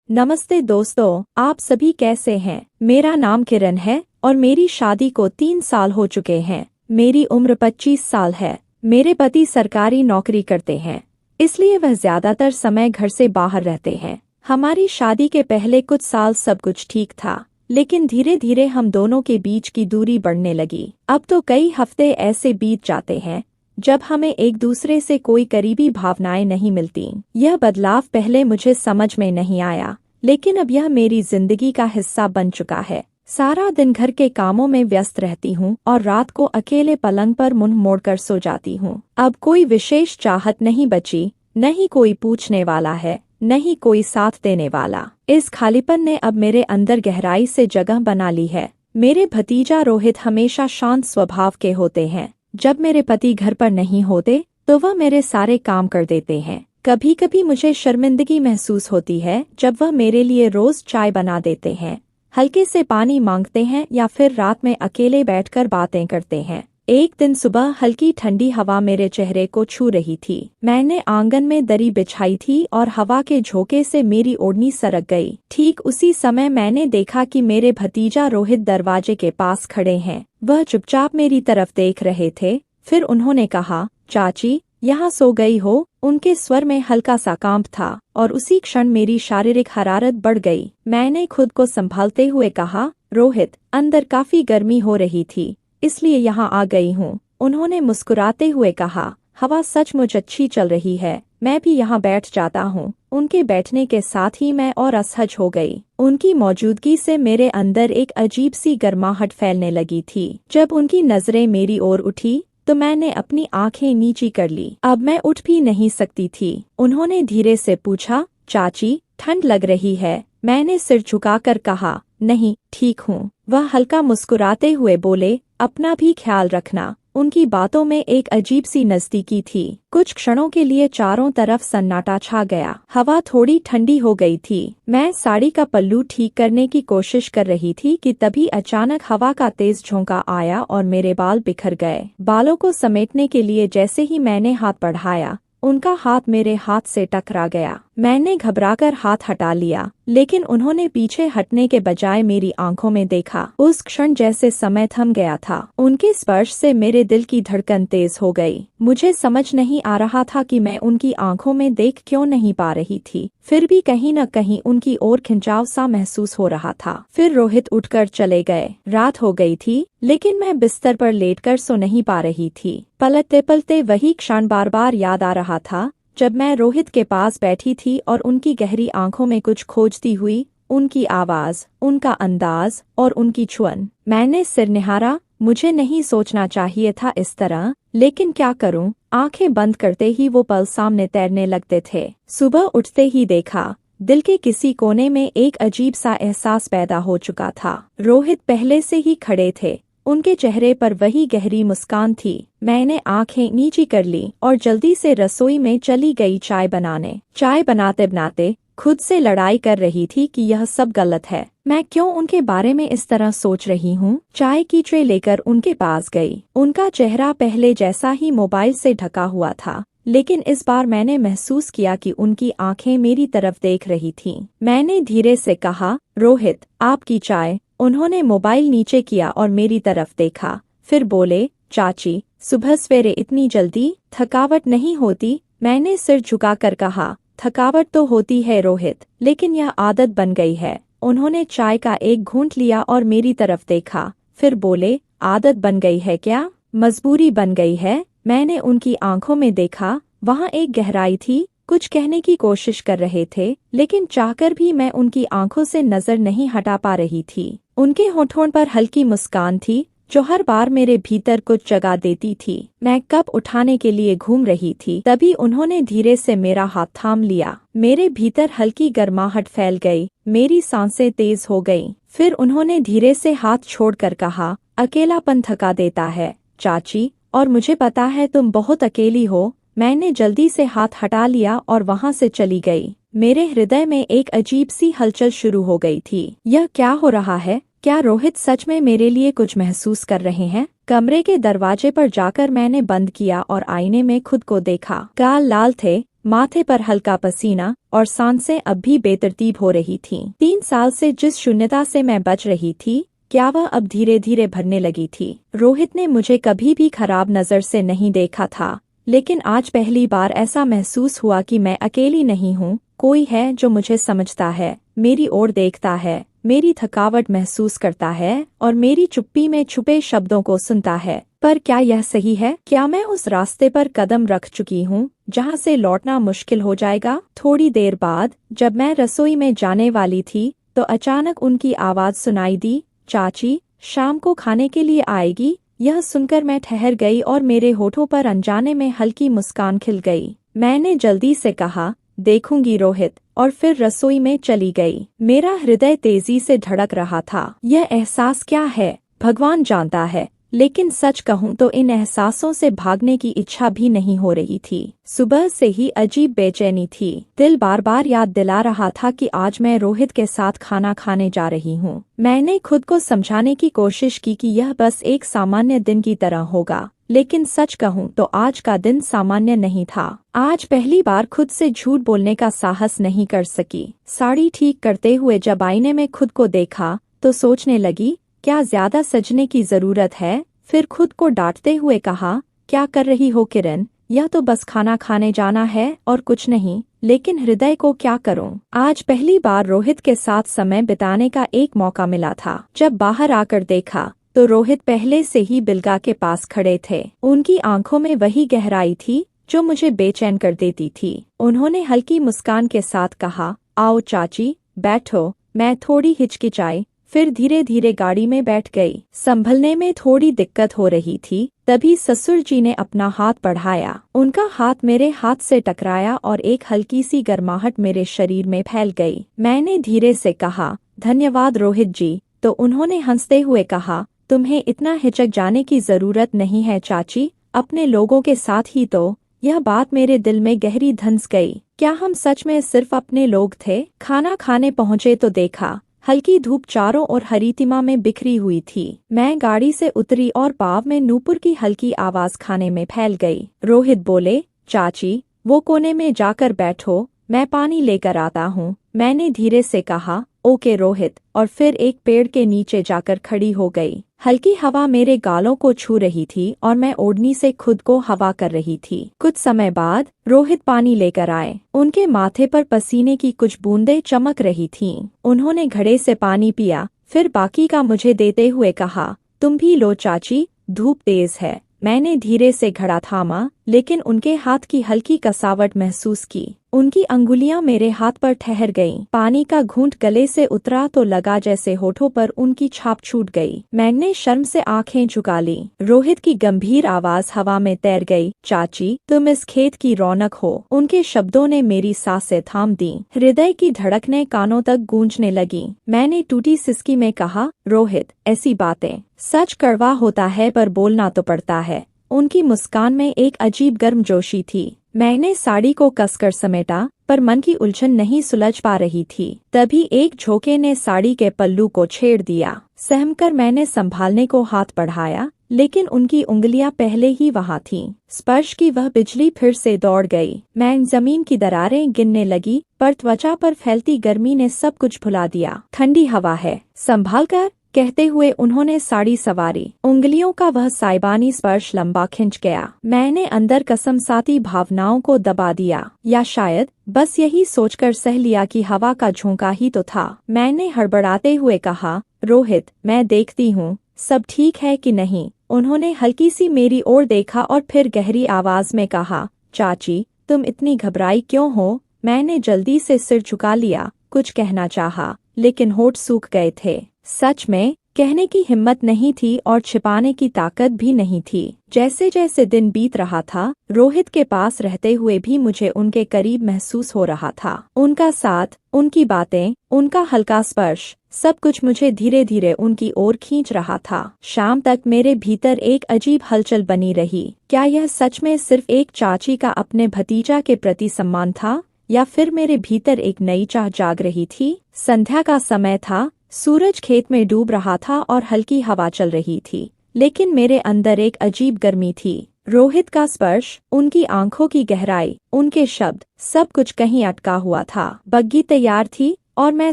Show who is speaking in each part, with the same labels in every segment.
Speaker 1: नमस्ते दोस्तों, आप सभी कैसे हैं? मेरा नाम किरण है और मेरी शादी को 3 साल हो चुके हैं। मेरी उम्र 25 साल है। मेरे पति सरकारी नौकरी करते हैं, इसलिए वह ज्यादातर समय घर से बाहर रहते हैं। हमारी शादी के पहले कुछ साल सब कुछ ठीक था, लेकिन धीरे धीरे हम दोनों के बीच की दूरी बढ़ने लगी। अब तो कई हफ्ते ऐसे बीत जाते हैं जब हमें एक दूसरे से कोई करीबी भावनाएं नहीं मिलती। यह बदलाव पहले मुझे समझ में नहीं आया, लेकिन अब यह मेरी जिंदगी का हिस्सा बन चुका है। सारा दिन घर के कामों में व्यस्त रहती हूँ और रात को अकेले पलंग पर मुंह मोड़कर सो जाती हूँ। अब कोई विशेष चाहत नहीं बची, न ही कोई पूछने वाला है, न ही कोई साथ देने वाला। इस खालीपन ने अब मेरे अंदर गहराई से जगह बना ली है। मेरे भतीजा रोहित हमेशा शांत स्वभाव के होते हैं। जब मेरे पति घर पर नहीं होते तो वह मेरे सारे काम कर देते हैं। कभी कभी मुझे शर्मिंदगी महसूस होती है जब वह मेरे लिए रोज चाय बना देते हैं, हल्के से पानी मांगते हैं या फिर रात में अकेले बैठकर बातें करते हैं। एक दिन सुबह हल्की ठंडी हवा मेरे चेहरे को छू रही थी। मैंने आंगन में दरी बिछाई थी और हवा के झोंके से मेरी ओढ़नी सरक गई। ठीक उसी समय मैंने देखा कि मेरे भतीजा रोहित दरवाजे के पास खड़े हैं। वह चुपचाप मेरी तरफ देख रहे थे। फिर उन्होंने कहा, चाची, यहाँ सो गई हो? उनके स्वर में हल्का सा कांप था और उसी क्षण मेरी शारीरिक हरारत बढ़ गई। मैंने खुद को संभालते हुए कहा, रोहित, अंदर काफी गर्मी हो रही थी, इसलिए यहाँ आ गई हूँ। उन्होंने मुस्कुराते हुए कहा, हवा सचमुच अच्छी चल रही है, मैं भी यहाँ बैठ जाता हूँ। उनके बैठने के साथ ही मैं और असहज हो गई। उनकी मौजूदगी से मेरे अंदर एक अजीब सी गर्माहट फैलने लगी थी। जब उनकी नजरें मेरी ओर उठी तो मैंने अपनी आंखें नीची कर ली। अब मैं उठ भी नहीं सकती थी। उन्होंने धीरे से पूछा, चाची, ठंड लग रही है? मैंने सिर झुकाकर कहा, नहीं, ठीक हूँ। वह हल्का मुस्कुराते हुए बोले, अपना भी ख्याल रखना। उनकी बातों में एक अजीब सी नजदीकी थी। कुछ क्षणों के लिए चारों तरफ सन्नाटा छा गया। हवा थोड़ी ठंडी हो गई थी। मैं साड़ी का पल्लू ठीक करने की कोशिश कर रही थी कि तभी अचानक हवा का तेज झोंका आया और मेरे बाल बिखर गए। बालों को समेटने के लिए जैसे ही मैंने हाथ बढ़ाया, उनका हाथ मेरे हाथ से टकरा गया। मैंने घबराकर हाथ हटा लिया, लेकिन उन्होंने पीछे हटने के बजाय मेरी आंखों में देखा। उस क्षण जैसे समय थम गया था। उनके स्पर्श से मेरे दिल की धड़कन तेज हो गई। मुझे समझ नहीं आ रहा था कि मैं उनकी आंखों में देख क्यों नहीं पा रही थी, फिर भी कहीं न कहीं उनकी ओर खिंचाव सा महसूस हो रहा था। फिर रोहित उठकर चले गए। रात हो गई थी, लेकिन मैं बिस्तर पर लेटकर सो नहीं पा रही थी। पलटते पलटते वही क्षण बार बार याद आ रहा था जब मैं रोहित के पास बैठी थी और उनकी गहरी आंखों में कुछ खोजती हुई, उनकी आवाज, उनका अंदाज और उनकी छुअन। मैंने सिर निहारा। मुझे नहीं सोचना चाहिए था इस तरह, लेकिन क्या करूं? आंखें बंद करते ही वो पल सामने तैरने लगते थे। सुबह उठते ही देखा, दिल के किसी कोने में एक अजीब सा एहसास पैदा हो चुका था। रोहित पहले से ही खड़े थे। उनके चेहरे पर वही गहरी मुस्कान थी। मैंने आंखें नीची कर ली और जल्दी से रसोई में चली गई चाय बनाने। चाय बनाते बनाते खुद से लड़ाई कर रही थी कि यह सब गलत है। मैं क्यों उनके बारे में इस तरह सोच रही हूँ? चाय की ट्रे लेकर उनके पास गई। उनका चेहरा पहले जैसा ही मोबाइल से ढका हुआ था, लेकिन इस बार मैंने महसूस किया कि उनकी आंखें मेरी तरफ देख रही थीं। मैंने धीरे से कहा, रोहित, आपकी चाय। उन्होंने मोबाइल नीचे किया और मेरी तरफ देखा। फिर बोले, चाची, सुबह सवेरे इतनी जल्दी? थकावट नहीं होती? मैंने सिर झुकाकर कहा, थकावट तो होती है रोहित, लेकिन यह आदत बन गई है। उन्होंने चाय का एक घूंट लिया और मेरी तरफ देखा। फिर बोले, आदत बन गई है क्या? मजबूरी बन गई है? मैंने उनकी आंखों में देखा। वहाँ एक गहराई थी। कुछ कहने की कोशिश कर रहे थे, लेकिन चाहकर भी मैं उनकी आंखों से नजर नहीं हटा पा रही थी। उनके होठों पर हल्की मुस्कान थी जो हर बार मेरे भीतर कुछ जगा देती थी। मैं कप उठाने के लिए घूम रही थी, तभी उन्होंने धीरे से मेरा हाथ थाम लिया। मेरे भीतर हल्की गर्माहट फैल गई। मेरी सांसें तेज हो गईं। फिर उन्होंने धीरे से हाथ छोड़कर कहा, अकेलापन थका देता है चाची, और मुझे पता है तुम बहुत अकेली हो। मैंने जल्दी से हाथ हटा लिया और वहां से चली गई। मेरे हृदय में एक अजीब सी हलचल शुरू हो गई थी। यह क्या हो रहा है? क्या रोहित सच में मेरे लिए कुछ महसूस कर रहे हैं? कमरे के दरवाजे पर जाकर मैंने बंद किया और आईने में खुद को देखा। गाल लाल थे, माथे पर हल्का पसीना और सांसें अब भी बेतरतीब हो रही थीं। 3 साल से जिस शून्यता से मैं बच रही थी, क्या वह अब धीरे धीरे भरने लगी थी। रोहित ने मुझे कभी भी खराब नज़र से नहीं देखा था, लेकिन आज पहली बार ऐसा महसूस हुआ कि मैं अकेली नहीं हूँ। कोई है जो मुझे समझता है, मेरी ओर देखता है, मेरी थकावट महसूस करता है और मेरी चुप्पी में छुपे शब्दों को सुनता है। पर क्या यह सही है? क्या मैं उस रास्ते पर कदम रख चुकी हूँ जहाँ से लौटना मुश्किल हो जाएगा? थोड़ी देर बाद जब मैं रसोई में जाने वाली थी तो अचानक उनकी आवाज़ सुनाई दी, चाची शाम को खाने के लिए आएगी। यह सुनकर मैं ठहर गई और मेरे होठों पर अनजाने में हल्की मुस्कान खिल गई। मैंने जल्दी से कहा, देखूंगी रोहित, और फिर रसोई में चली गई। मेरा हृदय तेजी से धड़क रहा था। यह एहसास क्या है भगवान जानता है, लेकिन सच कहूं तो इन एहसासों से भागने की इच्छा भी नहीं हो रही थी। सुबह से ही अजीब बेचैनी थी। दिल बार बार याद दिला रहा था कि आज मैं रोहित के साथ खाना खाने जा रही हूँ। मैंने खुद को समझाने की कोशिश की कि यह बस एक सामान्य दिन की तरह होगा, लेकिन सच कहूं तो आज का दिन सामान्य नहीं था। आज पहली बार खुद से झूठ बोलने का साहस नहीं कर सकी। साड़ी ठीक करते हुए जब आईने में खुद को देखा तो सोचने लगी, क्या ज्यादा सजने की जरूरत है? फिर खुद को डांटते हुए कहा, क्या कर रही हो किरण, यह तो बस खाना खाने जाना है और कुछ नहीं। लेकिन हृदय को क्या करूं? आज पहली बार रोहित के साथ समय बिताने का एक मौका मिला था। जब बाहर आकर देखा तो रोहित पहले से ही बिल्गा के पास खड़े थे। उनकी आंखों में वही गहराई थी जो मुझे बेचैन कर देती थी। उन्होंने हल्की मुस्कान के साथ कहा, आओ चाची बैठो। मैं थोड़ी हिचकिचाई, फिर धीरे धीरे गाड़ी में बैठ गई। संभलने में थोड़ी दिक्कत हो रही थी, तभी ससुर जी ने अपना हाथ बढ़ाया। उनका हाथ मेरे हाथ से टकराया और एक हल्की सी गर्माहट मेरे शरीर में फैल गई। मैंने धीरे से कहा, धन्यवाद रोहित जी। तो उन्होंने हंसते हुए कहा, तुम्हें इतना हिचक जाने की जरूरत नहीं है चाची, अपने लोगों के साथ ही तो। यह बात मेरे दिल में गहरी धंस गई। क्या हम सच में सिर्फ अपने लोग थे? खाना खाने पहुंचे तो देखा, हल्की धूप चारों ओर हरीतिमा में बिखरी हुई थी। मैं गाड़ी से उतरी और पाव में नूपुर की हल्की आवाज खाने में फैल गई। रोहित बोले, चाची वो कोने में जाकर बैठो, मैं पानी लेकर आता हूँ। मैंने धीरे से कहा, ओके रोहित, और फिर एक पेड़ के नीचे जाकर खड़ी हो गई। हल्की हवा मेरे गालों को छू रही थी और मैं ओढ़नी से खुद को हवा कर रही थी। कुछ समय बाद रोहित पानी लेकर आए। उनके माथे पर पसीने की कुछ बूंदें चमक रही थीं। उन्होंने घड़े से पानी पिया, फिर बाकी का मुझे देते हुए कहा, तुम भी लो चाची, धूप तेज है। मैंने धीरे से घड़ा थामा, लेकिन उनके हाथ की हल्की कसावट महसूस की। उनकी अंगुलियां मेरे हाथ पर ठहर गईं। पानी का घूंट गले से उतरा तो लगा जैसे होठों पर उनकी छाप छूट गई। मैंने शर्म से आंखें झुका ली। रोहित की गंभीर आवाज हवा में तैर गई, चाची तुम इस खेत की रौनक हो। उनके शब्दों ने मेरी सांसें थाम दी। हृदय की धड़कनें कानों तक गूंजने लगी। मैंने टूटी सिसकी में कहा, रोहित ऐसी बातें, सच कड़वा होता है पर बोलना तो पड़ता है। उनकी मुस्कान में एक अजीब गर्मजोशी थी। मैंने साड़ी को कसकर समेटा, पर मन की उलझन नहीं सुलझ पा रही थी। तभी एक झोंके ने साड़ी के पल्लू को छेड़ दिया। सहमकर मैंने संभालने को हाथ बढ़ाया, लेकिन उनकी उंगलियां पहले ही वहां थीं। स्पर्श की वह बिजली फिर से दौड़ गई। मैं जमीन की दरारें गिनने लगी, पर त्वचा पर फैलती गर्मी ने सब कुछ भुला दिया। ठंडी हवा है, संभाल कर, कहते हुए उन्होंने साड़ी सवारी। उंगलियों का वह साइबानी स्पर्श लंबा खिंच गया। मैंने अंदर कसमसाती भावनाओं को दबा दिया, या शायद बस यही सोचकर सह लिया कि हवा का झोंका ही तो था। मैंने हड़बड़ाते हुए कहा, रोहित मैं देखती हूँ सब ठीक है कि नहीं। उन्होंने हल्की सी मेरी ओर देखा और फिर गहरी आवाज में कहा, चाची तुम इतनी घबराई क्यों हो? मैंने जल्दी से सिर झुका लिया। कुछ कहना चाहा, लेकिन होठ सूख गए थे। सच में कहने की हिम्मत नहीं थी और छिपाने की ताकत भी नहीं थी। जैसे जैसे दिन बीत रहा था, रोहित के पास रहते हुए भी मुझे उनके करीब महसूस हो रहा था। उनका साथ, उनकी बातें, उनका हल्का स्पर्श, सब कुछ मुझे धीरे धीरे उनकी ओर खींच रहा था। शाम तक मेरे भीतर एक अजीब हलचल बनी रही। क्या यह सच में सिर्फ एक चाची का अपने भतीजा के प्रति सम्मान था, या फिर मेरे भीतर एक नई चाह जाग रही थी? संध्या का समय था, सूरज खेत में डूब रहा था और हल्की हवा चल रही थी, लेकिन मेरे अंदर एक अजीब गर्मी थी। रोहित का स्पर्श, उनकी आंखों की गहराई, उनके शब्द, सब कुछ कहीं अटका हुआ था। बग्गी तैयार थी और मैं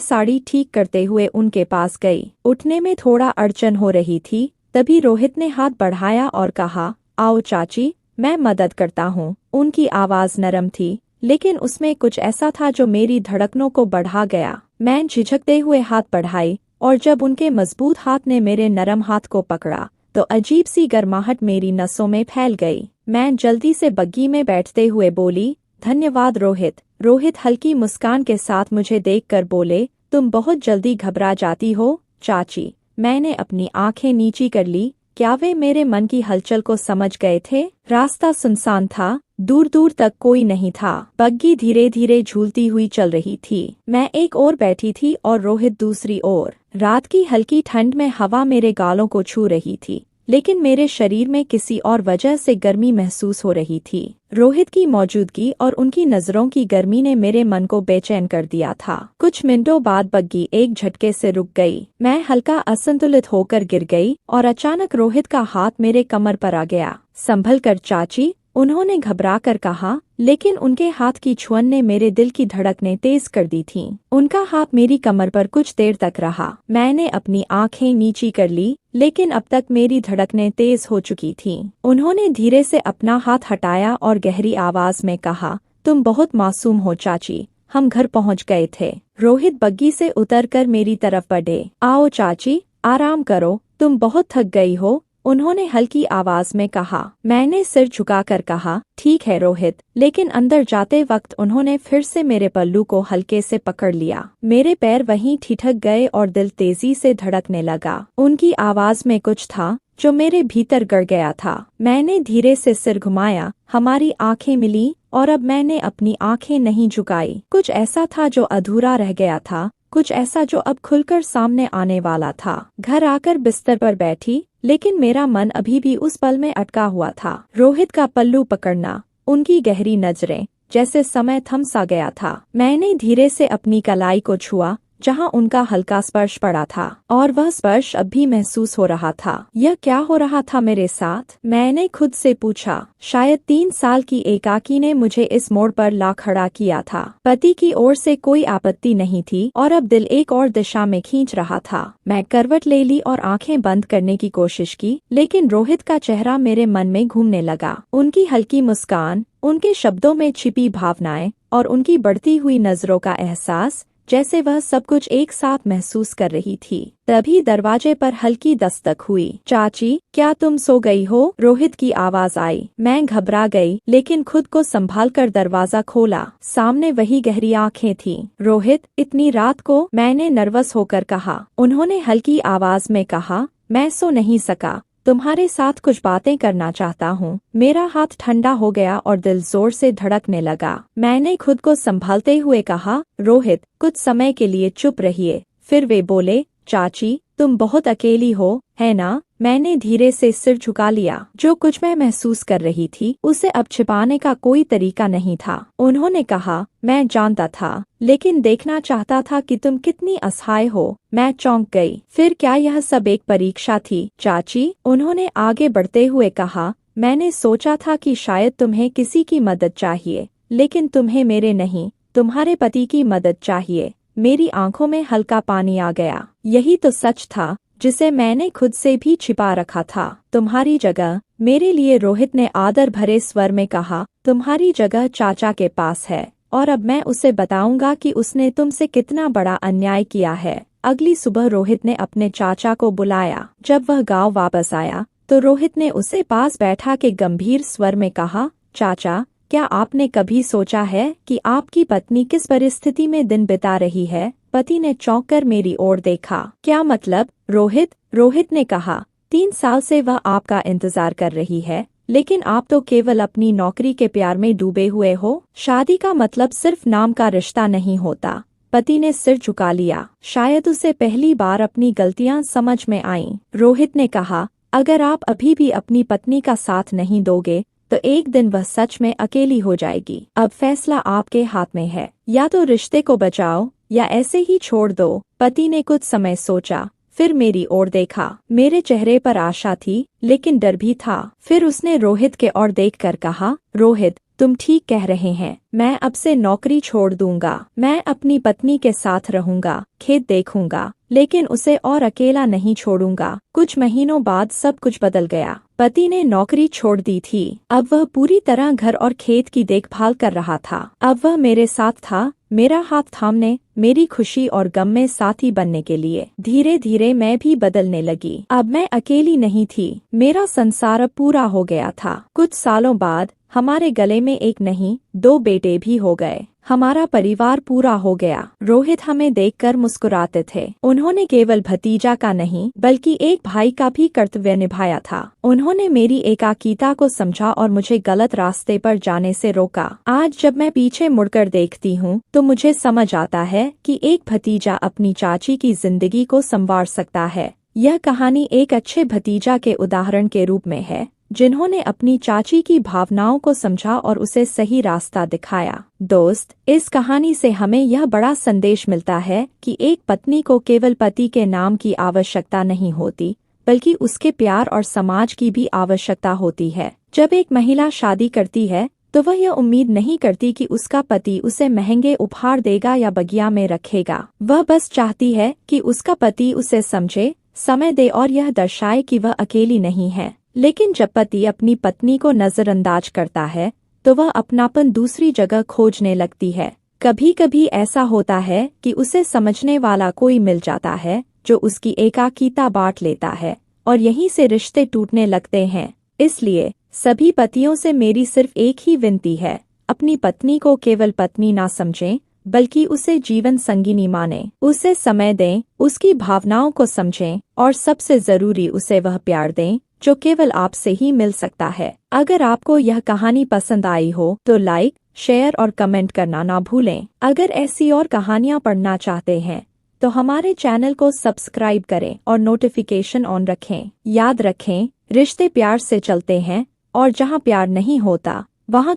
Speaker 1: साड़ी ठीक करते हुए उनके पास गई। उठने में थोड़ा अड़चन हो रही थी, तभी रोहित ने हाथ बढ़ाया और कहा, आओ चाची, मैं मदद करता हूँ। उनकी आवाज़ नरम थी, लेकिन उसमें कुछ ऐसा था जो मेरी धड़कनों को बढ़ा गया। मैं झिझकते हुए हाथ बढ़ाई और जब उनके मजबूत हाथ ने मेरे नरम हाथ को पकड़ा तो अजीब सी गर्माहट मेरी नसों में फैल गई। मैं जल्दी से बग्गी में बैठते हुए बोली, धन्यवाद रोहित। रोहित हल्की मुस्कान के साथ मुझे देखकर बोले, तुम बहुत जल्दी घबरा जाती हो चाची। मैंने अपनी आंखें नीची कर ली। क्या वे मेरे मन की हलचल को समझ गए थे? रास्ता सुनसान था, दूर दूर तक कोई नहीं था। बग्गी धीरे धीरे झूलती हुई चल रही थी। मैं एक ओर बैठी थी और रोहित दूसरी ओर। रात की हल्की ठंड में हवा मेरे गालों को छू रही थी, लेकिन मेरे शरीर में किसी और वजह से गर्मी महसूस हो रही थी। रोहित की मौजूदगी और उनकी नजरों की गर्मी ने मेरे मन को बेचैन कर दिया था। कुछ मिनटों बाद बग्गी एक झटके से रुक गई। मैं हल्का असंतुलित होकर गिर गई और अचानक रोहित का हाथ मेरे कमर पर आ गया। संभल कर चाची, उन्होंने घबरा कर कहा, लेकिन उनके हाथ की छुअन ने मेरे दिल की धड़कनें तेज कर दी थीं। उनका हाथ मेरी कमर पर कुछ देर तक रहा। मैंने अपनी आंखें नीची कर ली, लेकिन अब तक मेरी धड़कनें तेज हो चुकी थीं। उन्होंने धीरे से अपना हाथ हटाया और गहरी आवाज में कहा, तुम बहुत मासूम हो चाची, हम घर पहुंच गए थे। रोहित बग्गी से उतरकर मेरी तरफ बढ़े। आओ चाची, आराम करो, तुम बहुत थक गई हो, उन्होंने हल्की आवाज में कहा। मैंने सिर झुकाकर कहा, ठीक है रोहित, लेकिन अंदर जाते वक्त उन्होंने फिर से मेरे पल्लू को हल्के से पकड़ लिया। मेरे पैर वहीं ठिठक गए और दिल तेजी से धड़कने लगा। उनकी आवाज में कुछ था जो मेरे भीतर गड़ गया था। मैंने धीरे से सिर घुमाया, हमारी आंखें मिली और अब मैंने अपनी आंखें नहीं झुकाई। कुछ ऐसा था जो अधूरा रह गया था, कुछ ऐसा जो अब खुलकर सामने आने वाला था। घर आकर बिस्तर पर बैठी, लेकिन मेरा मन अभी भी उस पल में अटका हुआ था। रोहित का पल्लू पकड़ना, उनकी गहरी नजरें, जैसे समय थम सा गया था। मैंने धीरे से अपनी कलाई को छुआ जहां उनका हल्का स्पर्श पड़ा था, और वह स्पर्श अब भी महसूस हो रहा था। यह क्या हो रहा था मेरे साथ? मैंने खुद से पूछा। शायद 3 साल की एकाकी ने मुझे इस मोड़ पर ला खड़ा किया था। पति की ओर से कोई आपत्ति नहीं थी और अब दिल एक और दिशा में खींच रहा था। मैं करवट ले ली और आंखें बंद करने की कोशिश की, लेकिन रोहित का चेहरा मेरे मन में घूमने लगा। उनकी हल्की मुस्कान, उनके शब्दों में छिपी भावनाएं और उनकी बढ़ती हुई नजरों का एहसास, जैसे वह सब कुछ एक साथ महसूस कर रही थी। तभी दरवाजे पर हल्की दस्तक हुई। चाची, क्या तुम सो गई हो? रोहित की आवाज आई। मैं घबरा गई, लेकिन खुद को संभालकर दरवाजा खोला। सामने वही गहरी आंखें थीं। रोहित, इतनी रात को? मैंने नर्वस होकर कहा। उन्होंने हल्की आवाज में कहा, मैं सो नहीं सका, तुम्हारे साथ कुछ बातें करना चाहता हूँ। मेरा हाथ ठंडा हो गया और दिल जोर से धड़कने लगा। मैंने खुद को संभालते हुए कहा, रोहित, कुछ समय के लिए चुप रहिए। फिर वे बोले, चाची, तुम बहुत अकेली हो, है ना? मैंने धीरे से सिर झुका लिया। जो कुछ मैं महसूस कर रही थी उसे अब छिपाने का कोई तरीका नहीं था। उन्होंने कहा, मैं जानता था, लेकिन देखना चाहता था कि तुम कितनी असहाय हो। मैं चौंक गई। फिर क्या यह सब एक परीक्षा थी? चाची, उन्होंने आगे बढ़ते हुए कहा, मैंने सोचा था कि शायद तुम्हें किसी की मदद चाहिए, लेकिन तुम्हें मेरे नहीं, तुम्हारे पति की मदद चाहिए। मेरी आंखों में हल्का पानी आ गया। यही तो सच था जिसे मैंने खुद से भी छिपा रखा था। तुम्हारी जगह मेरे लिए, रोहित ने आदर भरे स्वर में कहा, तुम्हारी जगह चाचा के पास है, और अब मैं उसे बताऊंगा कि उसने तुमसे कितना बड़ा अन्याय किया है। अगली सुबह रोहित ने अपने चाचा को बुलाया। जब वह गांव वापस आया तो रोहित ने उसे पास बैठा के गंभीर स्वर में कहा, चाचा, क्या आपने कभी सोचा है कि आपकी पत्नी किस परिस्थिति में दिन बिता रही है? पति ने चौंक कर मेरी ओर देखा। क्या मतलब? रोहित ने कहा, 3 साल से वह आपका इंतजार कर रही है, लेकिन आप तो केवल अपनी नौकरी के प्यार में डूबे हुए हो। शादी का मतलब सिर्फ नाम का रिश्ता नहीं होता। पति ने सिर झुका लिया। शायद उसे पहली बार अपनी गलतियां समझ में आईं। रोहित ने कहा, अगर आप अभी भी अपनी पत्नी का साथ नहीं दोगे तो एक दिन वह सच में अकेली हो जाएगी। अब फैसला आपके हाथ में है, या तो रिश्ते को बचाओ या ऐसे ही छोड़ दो। पति ने कुछ समय सोचा, फिर मेरी ओर देखा। मेरे चेहरे पर आशा थी, लेकिन डर भी था। फिर उसने रोहित के ओर देखकर कहा, रोहित, तुम ठीक कह रहे हैं। मैं अब से नौकरी छोड़ दूंगा। मैं अपनी पत्नी के साथ रहूंगा, खेत देखूंगा, लेकिन उसे और अकेला नहीं छोड़ूंगा। कुछ महीनों बाद सब कुछ बदल गया। पति ने नौकरी छोड़ दी थी। अब वह पूरी तरह घर और खेत की देखभाल कर रहा था। अब वह मेरे साथ था, मेरा हाथ थामने, मेरी खुशी और गम में साथी बनने के लिए। धीरे धीरे मैं भी बदलने लगी। अब मैं अकेली नहीं थी, मेरा संसार अब पूरा हो गया था। कुछ सालों बाद हमारे गले में एक नहीं, 2 बेटे भी हो गए। हमारा परिवार पूरा हो गया। रोहित हमें देखकर मुस्कुराते थे। उन्होंने केवल भतीजा का नहीं, बल्कि एक भाई का भी कर्तव्य निभाया था। उन्होंने मेरी एकाकीता को समझा और मुझे गलत रास्ते पर जाने से रोका। आज जब मैं पीछे मुड़कर देखती हूँ, तो मुझे समझ आता है कि एक भतीजा अपनी चाची की जिंदगी को संवार सकता है। यह कहानी एक अच्छे भतीजा के उदाहरण के रूप में है, जिन्होंने अपनी चाची की भावनाओं को समझा और उसे सही रास्ता दिखाया। दोस्त, इस कहानी से हमें यह बड़ा संदेश मिलता है कि एक पत्नी को केवल पति के नाम की आवश्यकता नहीं होती, बल्कि उसके प्यार और समाज की भी आवश्यकता होती है। जब एक महिला शादी करती है, तो वह यह उम्मीद नहीं करती कि उसका पति उसे महंगे उपहार देगा या बगिया में रखेगा। वह बस चाहती है कि उसका पति उसे समझे, समय दे और यह दर्शाए कि वह अकेली नहीं है। लेकिन जब पति अपनी पत्नी को नजरअंदाज करता है, तो वह अपनापन दूसरी जगह खोजने लगती है। कभी कभी ऐसा होता है कि उसे समझने वाला कोई मिल जाता है, जो उसकी एकाकीता बांट लेता है, और यहीं से रिश्ते टूटने लगते हैं। इसलिए सभी पतियों से मेरी सिर्फ एक ही विनती है, अपनी पत्नी को केवल पत्नी ना समझें, बल्कि उसे जीवन संगिनी माने। उसे समय दें, उसकी भावनाओं को समझें, और सबसे जरूरी उसे वह प्यार दें जो केवल आपसे ही मिल सकता है। अगर आपको यह कहानी पसंद आई हो, तो लाइक, शेयर और कमेंट करना ना भूलें। अगर ऐसी और कहानियाँ पढ़ना चाहते हैं, तो हमारे चैनल को सब्सक्राइब करें और नोटिफिकेशन ऑन रखें। याद रखें, रिश्ते प्यार से चलते हैं, और जहाँ प्यार नहीं होता, वहाँ